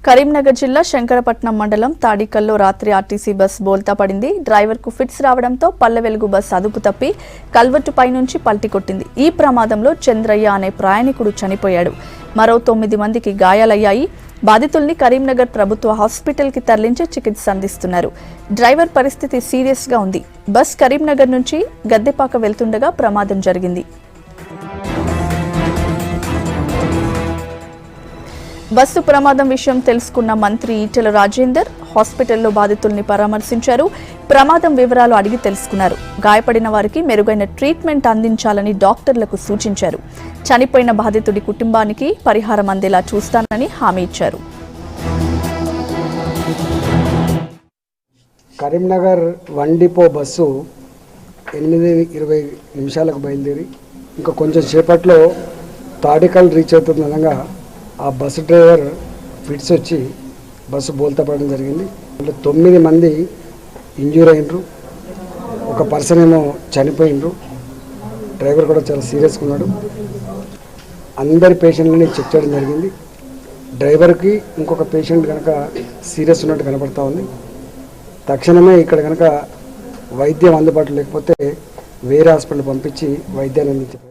కరీంనగర్ జిల్లా శంకరపట్నం మండలం తాడికల్లో రాత్రి ఆర్టీసీ బస్ బోల్తా పడింది. డ్రైవర్కు ఫిట్స్ రావడంతో పల్లె వెలుగు బస్ అదుపు తప్పి కల్వర్టుపై నుంచి పల్టీ కొట్టింది. ఈ ప్రమాదంలో చంద్రయ్య అనే ప్రయాణికుడు చనిపోయాడు. మరో 9 మందికి గాయాలయ్యాయి. బాధితుల్ని కరీంనగర్ ప్రభుత్వ హాస్పిటల్కి తరలించి చికిత్స అందిస్తున్నారు. డ్రైవర్ పరిస్థితి సీరియస్గా ఉంది. బస్ కరీంనగర్ నుంచి గద్దెపాక వెళ్తుండగా ప్రమాదం జరిగింది. బస్సు ప్రమాదం విషయం తెలుసుకున్న మంత్రి ఈటెల రాజేందర్ హాస్పిటల్లో బాధితుల్ని పరామర్శించారు. ప్రమాదం వివరాలు అడిగి తెలుసుకున్నారు. గాయపడిన వారికి మెరుగైన ట్రీట్మెంట్ అందించాలని డాక్టర్లకు సూచించారు. చనిపోయిన బాధితుడి కుటుంబానికి పరిహారం అందేలా చూస్తానని హామీ ఇచ్చారు. కరీంనగర్ 1 డిపో బస్సు 8:20 బయలుదేరి ఇంకా కొంచెం సేపట్లో తాడికల్ రీచ్ అవుతుందనగా ఆ బస్సు డ్రైవర్ ఫిట్స్ వచ్చి బస్సు బోల్తా పడడం జరిగింది. అందులో 9 మంది ఇంజ్యూర్ అయినరు, ఒక పర్సన్ ఏమో చనిపోయినరు. డ్రైవర్ కూడా చాలా సీరియస్గా ఉన్నాడు. అందరి పేషెంట్లని చెక్ చేయడం జరిగింది. డ్రైవర్కి ఇంకొక పేషెంట్ కనుక సీరియస్ ఉన్నట్టు కనపడతా ఉంది. తక్షణమే ఇక్కడ కనుక వైద్యం అందుబాటులో లేకపోతే వేరే హాస్పిటల్ పంపించి వైద్యాన్ని అందించారు.